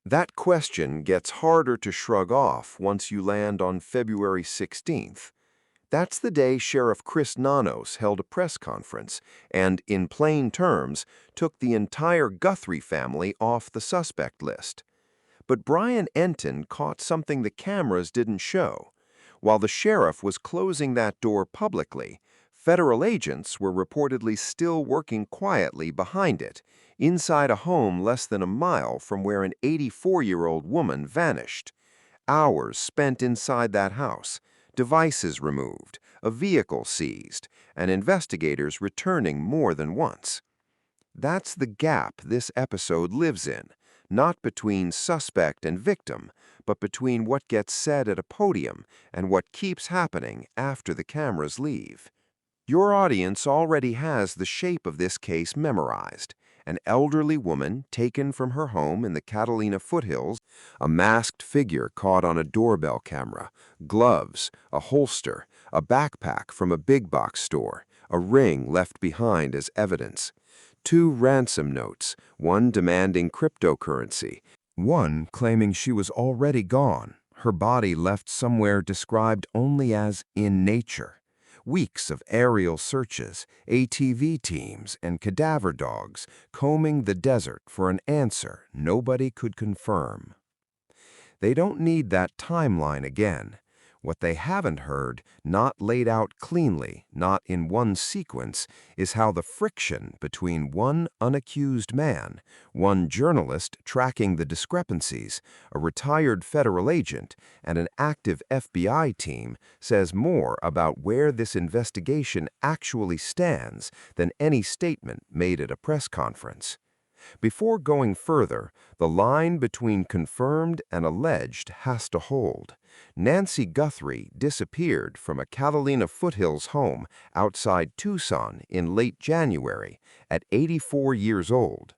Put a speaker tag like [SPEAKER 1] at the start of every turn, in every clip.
[SPEAKER 1] That question gets harder to shrug off once you land on February 16th. That's the day Sheriff Chris Nanos held a press conference and, in plain terms, took the entire Guthrie family off the suspect list. But Brian Entin caught something the cameras didn't show. While the sheriff was closing that door publicly, federal agents were reportedly still working quietly behind it, inside a home less than a mile from where an 84-year-old woman vanished. Hours spent inside that house, devices removed, a vehicle seized, and investigators returning more than once. That's the gap this episode lives in, not between suspect and victim, but between what gets said at a podium and what keeps happening after the cameras leave. Your audience already has the shape of this case memorized. An elderly woman taken from her home in the Catalina foothills, a masked figure caught on a doorbell camera, gloves, a holster, a backpack from a big box store, a ring left behind as evidence. 2 ransom notes, one demanding cryptocurrency, one claiming she was already gone, her body left somewhere described only as in nature. Weeks of aerial searches, ATV teams, and cadaver dogs combing the desert for an answer nobody could confirm. They don't need that timeline again. What they haven't heard, not laid out cleanly, not in one sequence, is how the friction between one unaccused man, one journalist tracking the discrepancies, a retired federal agent, and an active FBI team says more about where this investigation actually stands than any statement made at a press conference. Before going further, the line between confirmed and alleged has to hold. Nancy Guthrie disappeared from a Catalina foothills home outside Tucson in late January at 84 years old.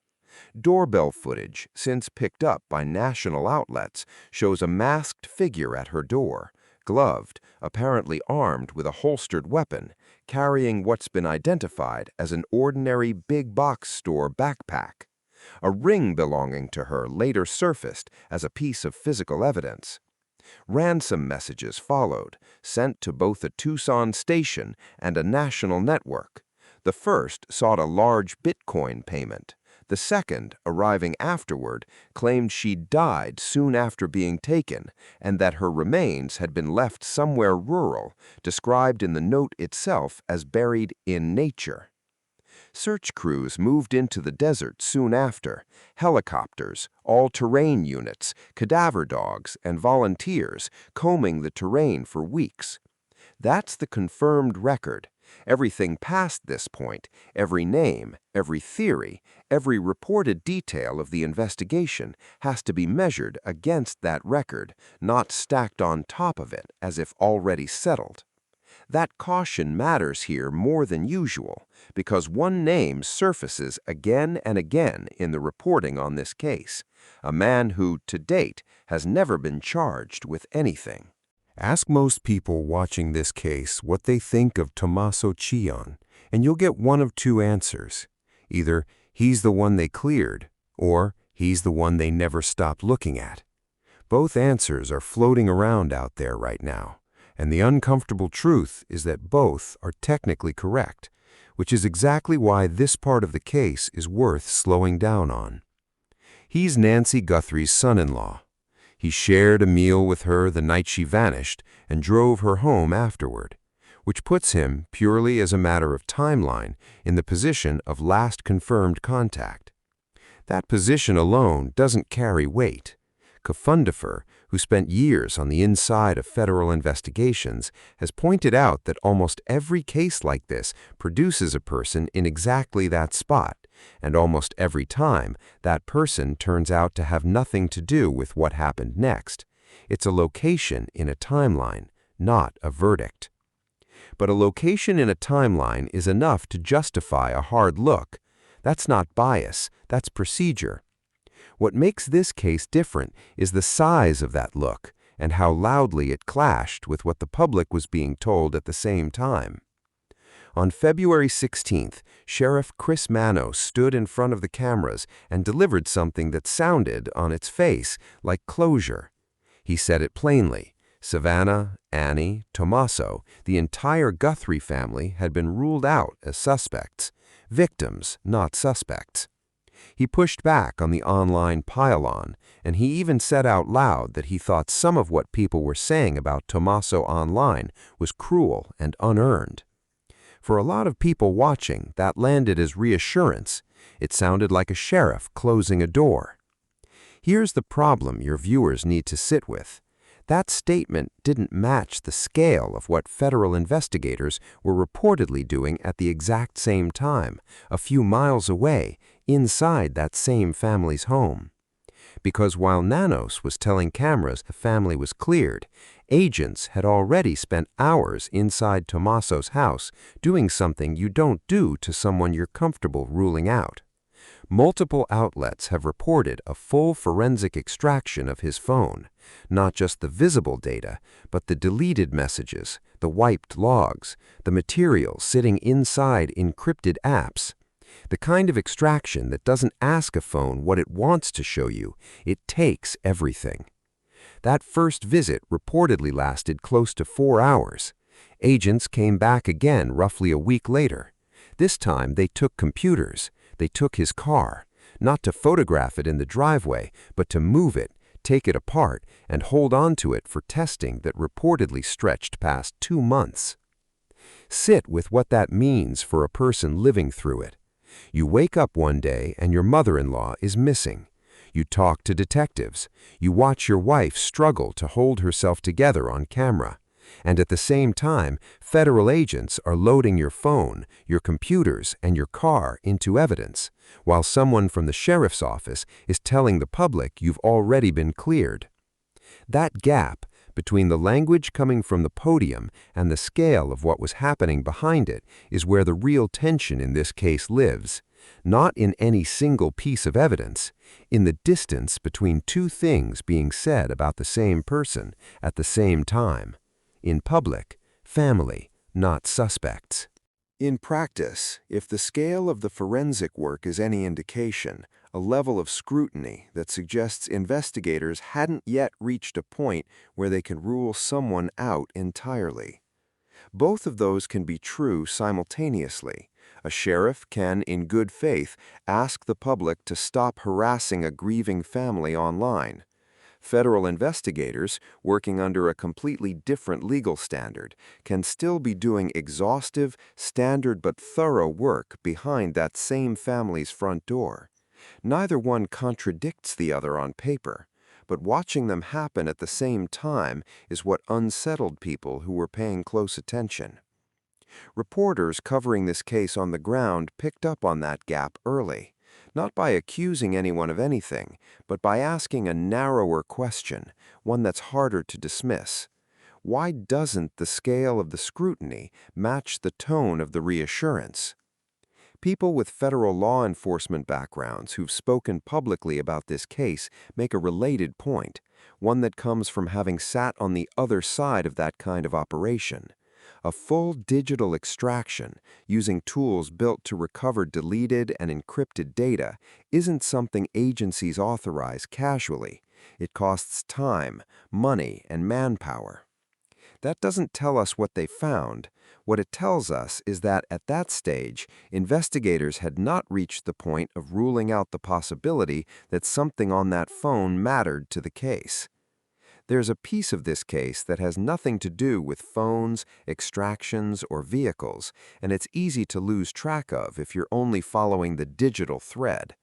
[SPEAKER 1] Doorbell footage, since picked up by national outlets, shows a masked figure at her door, gloved, apparently armed with a holstered weapon, carrying what's been identified as an ordinary big box store backpack. A ring belonging to her later surfaced as a piece of physical evidence. Ransom messages followed, sent to both a Tucson station and a national network. The first sought a large Bitcoin payment. The second, arriving afterward, claimed she'd died soon after being taken and that her remains had been left somewhere rural, described in the note itself as buried in nature. Search crews moved into the desert soon after, helicopters, all-terrain units, cadaver dogs, and volunteers combing the terrain for weeks. That's the confirmed record. Everything past this point, every name, every theory, every reported detail of the investigation has to be measured against that record, not stacked on top of it as if already settled. That caution matters here more than usual, because one name surfaces again and again in the reporting on this case, a man who, to date, has never been charged with anything. Ask most people watching this case what they think of Tommaso, and you'll get one of 2 answers. Either he's the one they cleared, or he's the one they never stopped looking at. Both answers are floating around out there right now. And the uncomfortable truth is that both are technically correct, which is exactly why this part of the case is worth slowing down on. He's Nancy Guthrie's son-in-law. He shared a meal with her the night she vanished and drove her home afterward, which puts him, purely as a matter of timeline, in the position of last confirmed contact. That position alone doesn't carry weight. Kofundifer, who spent years on the inside of federal investigations, has pointed out that almost every case like this produces a person in exactly that spot, and almost every time that person turns out to have nothing to do with what happened next. It's a location in a timeline, not a verdict. But a location in a timeline is enough to justify a hard look. That's not bias, that's procedure. What makes this case different is the size of that look and how loudly it clashed with what the public was being told at the same time. On February 16th, Sheriff Chris Manos stood in front of the cameras and delivered something that sounded, on its face, like closure. He said it plainly. Savannah, Annie, Tommaso, the entire Guthrie family had been ruled out as suspects. Victims, not suspects. He pushed back on the online pile-on, and he even said out loud that he thought some of what people were saying about Tommaso online was cruel and unearned. For a lot of people watching, that landed as reassurance. It sounded like a sheriff closing a door. Here's the problem your viewers need to sit with. That statement didn't match the scale of what federal investigators were reportedly doing at the exact same time, a few miles away, inside that same family's home. Because while Nanos was telling cameras the family was cleared, agents had already spent hours inside Tommaso's house doing something you don't do to someone you're comfortable ruling out. Multiple outlets have reported a full forensic extraction of his phone, not just the visible data, but the deleted messages, the wiped logs, the material sitting inside encrypted apps. The kind of extraction that doesn't ask a phone what it wants to show you, it takes everything. That first visit reportedly lasted close to 4 hours. Agents came back again roughly a week later. This time they took computers. They took his car, not to photograph it in the driveway, but to move it, take it apart, and hold on to it for testing that reportedly stretched past 2 months. Sit with what that means for a person living through it. You wake up one day and your mother-in-law is missing. You talk to detectives. You watch your wife struggle to hold herself together on camera. And at the same time, federal agents are loading your phone, your computers, and your car into evidence, while someone from the sheriff's office is telling the public you've already been cleared. That gap between the language coming from the podium and the scale of what was happening behind it is where the real tension in this case lives, not in any single piece of evidence, in the distance between two things being said about the same person at the same time. In public, family, not suspects. In practice, if the scale of the forensic work is any indication, a level of scrutiny that suggests investigators hadn't yet reached a point where they can rule someone out entirely. Both of those can be true simultaneously. A sheriff can, in good faith, ask the public to stop harassing a grieving family online. Federal investigators, working under a completely different legal standard, can still be doing exhaustive, standard but thorough work behind that same family's front door. Neither one contradicts the other on paper, but watching them happen at the same time is what unsettled people who were paying close attention. Reporters covering this case on the ground picked up on that gap early. Not by accusing anyone of anything, but by asking a narrower question, one that's harder to dismiss. Why doesn't the scale of the scrutiny match the tone of the reassurance? People with federal law enforcement backgrounds who've spoken publicly about this case make a related point, one that comes from having sat on the other side of that kind of operation. A full digital extraction, using tools built to recover deleted and encrypted data, isn't something agencies authorize casually. It costs time, money, and manpower. That doesn't tell us what they found. What it tells us is that at that stage, investigators had not reached the point of ruling out the possibility that something on that phone mattered to the case. There's a piece of this case that has nothing to do with phones, extractions, or vehicles, and it's easy to lose track of if you're only following the digital thread.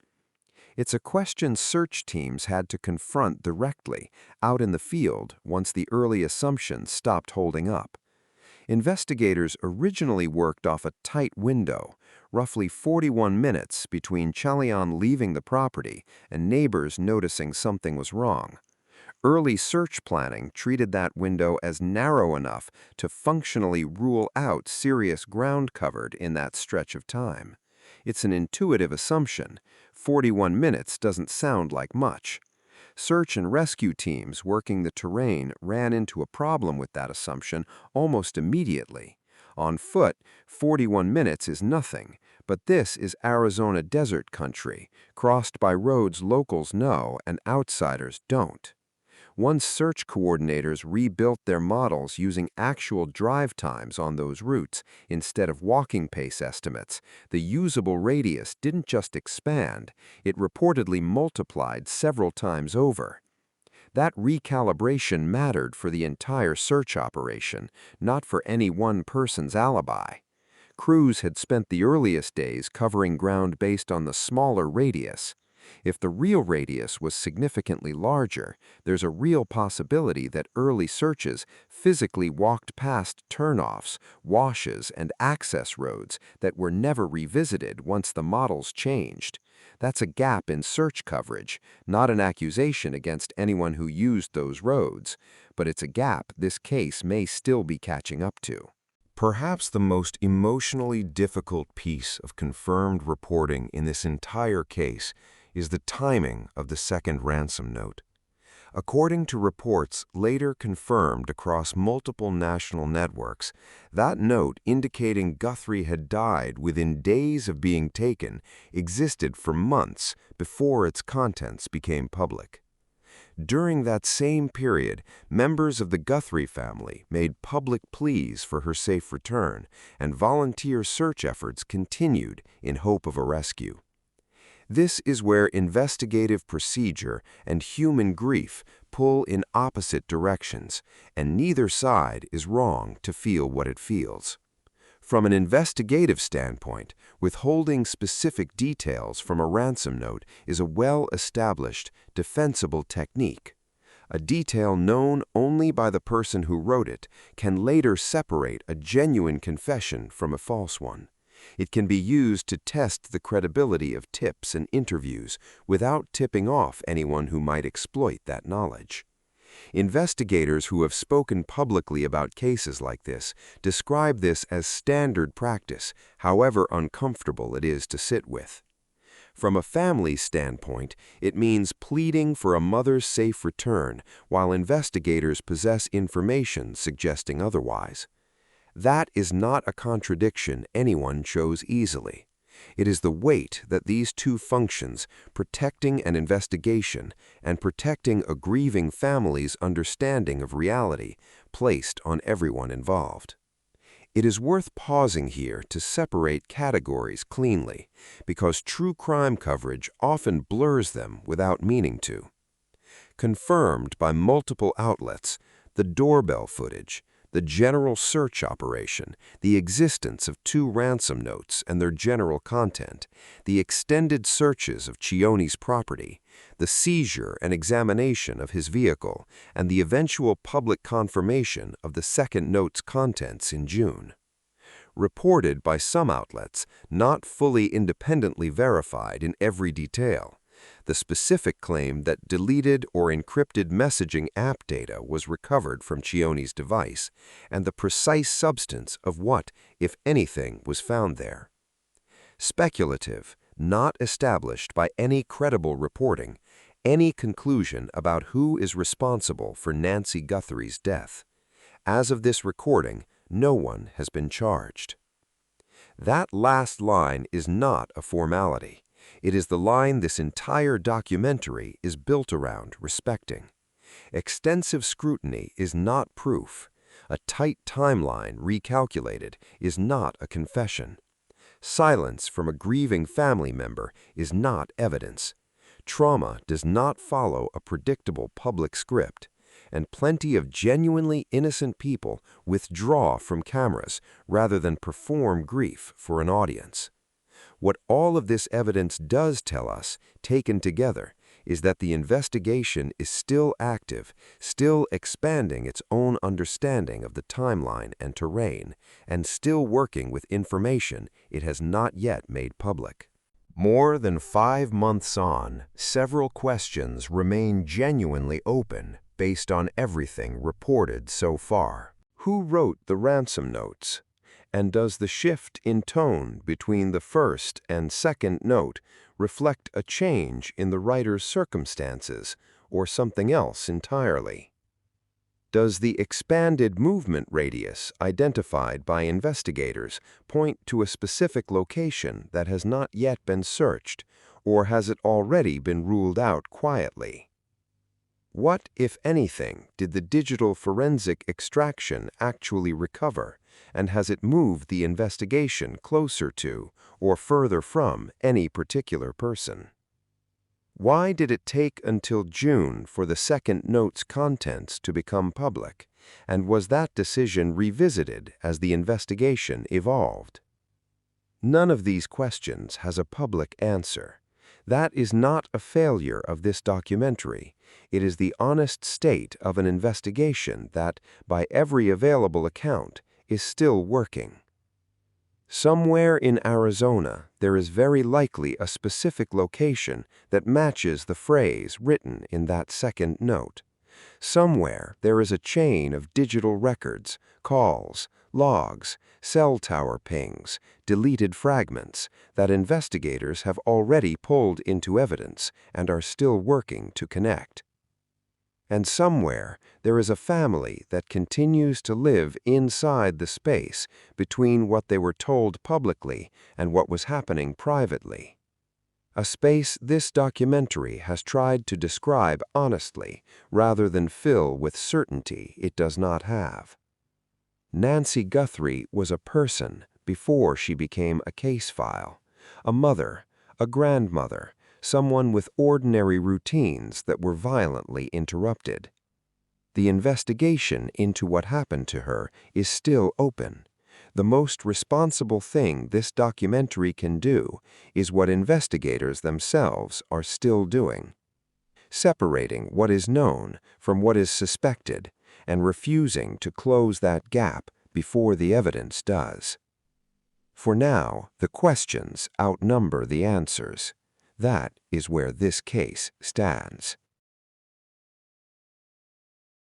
[SPEAKER 1] It's a question search teams had to confront directly, out in the field, once the early assumptions stopped holding up. Investigators originally worked off a tight window, roughly 41 minutes between Chalian leaving the property and neighbors noticing something was wrong. Early search planning treated that window as narrow enough to functionally rule out serious ground covered in that stretch of time. It's an intuitive assumption. 41 minutes doesn't sound like much. Search and rescue teams working the terrain ran into a problem with that assumption almost immediately. On foot, 41 minutes is nothing, but this is Arizona desert country, crossed by roads locals know and outsiders don't. Once search coordinators rebuilt their models using actual drive times on those routes instead of walking pace estimates, the usable radius didn't just expand, it reportedly multiplied several times over. That recalibration mattered for the entire search operation, not for any one person's alibi. Crews had spent the earliest days covering ground based on the smaller radius. If the real radius was significantly larger, there's a real possibility that early searches physically walked past turnoffs, washes, and access roads that were never revisited once the models changed. That's a gap in search coverage, not an accusation against anyone who used those roads, but it's a gap this case may still be catching up to. Perhaps the most emotionally difficult piece of confirmed reporting in this entire case is the timing of the second ransom note. According to reports later confirmed across multiple national networks, that note indicating Guthrie had died within days of being taken existed for months before its contents became public. During that same period, members of the Guthrie family made public pleas for her safe return, and volunteer search efforts continued in hope of a rescue. This is where investigative procedure and human grief pull in opposite directions, and neither side is wrong to feel what it feels. From an investigative standpoint, withholding specific details from a ransom note is a well-established, defensible technique. A detail known only by the person who wrote it can later separate a genuine confession from a false one. It can be used to test the credibility of tips and interviews without tipping off anyone who might exploit that knowledge. Investigators who have spoken publicly about cases like this describe this as standard practice, however uncomfortable it is to sit with. From a family standpoint, it means pleading for a mother's safe return while investigators possess information suggesting otherwise. That is not a contradiction anyone chose easily. It is the weight that these two functions, protecting an investigation and protecting a grieving family's understanding of reality, placed on everyone involved. It is worth pausing here to separate categories cleanly, because true crime coverage often blurs them without meaning to. Confirmed by multiple outlets, the doorbell footage, the general search operation, the existence of two ransom notes and their general content, the extended searches of Chione's property, the seizure and examination of his vehicle, and the eventual public confirmation of the second note's contents in June. Reported by some outlets, not fully independently verified in every detail. The specific claim that deleted or encrypted messaging app data was recovered from Chione's device, and the precise substance of what, if anything, was found there. Speculative, not established by any credible reporting, any conclusion about who is responsible for Nancy Guthrie's death. As of this recording, no one has been charged. That last line is not a formality. It is the line this entire documentary is built around respecting. Extensive scrutiny is not proof. A tight timeline recalculated is not a confession. Silence from a grieving family member is not evidence. Trauma does not follow a predictable public script, and plenty of genuinely innocent people withdraw from cameras rather than perform grief for an audience. What all of this evidence does tell us, taken together, is that the investigation is still active, still expanding its own understanding of the timeline and terrain, and still working with information it has not yet made public. More than 5 months on, several questions remain genuinely open based on everything reported so far. Who wrote the ransom notes? And does the shift in tone between the first and second note reflect a change in the writer's circumstances or something else entirely? Does the expanded movement radius identified by investigators point to a specific location that has not yet been searched, or has it already been ruled out quietly? What, if anything, did the digital forensic extraction actually recover, and has it moved the investigation closer to or further from any particular person? Why did it take until June for the second note's contents to become public, and was that decision revisited as the investigation evolved? None of these questions has a public answer. That is not a failure of this documentary. It is the honest state of an investigation that, by every available account, is still working. Somewhere in Arizona, there is very likely a specific location that matches the phrase written in that second note. Somewhere there is a chain of digital records, calls, logs, cell tower pings, deleted fragments that investigators have already pulled into evidence and are still working to connect. And somewhere there is a family that continues to live inside the space between what they were told publicly and what was happening privately. A space this documentary has tried to describe honestly rather than fill with certainty it does not have. Nancy Guthrie was a person before she became a case file, a mother, a grandmother, someone with ordinary routines that were violently interrupted. The investigation into what happened to her is still open. The most responsible thing this documentary can do is what investigators themselves are still doing: separating what is known from what is suspected and refusing to close that gap before the evidence does. For now, the questions outnumber the answers. That is where this case stands.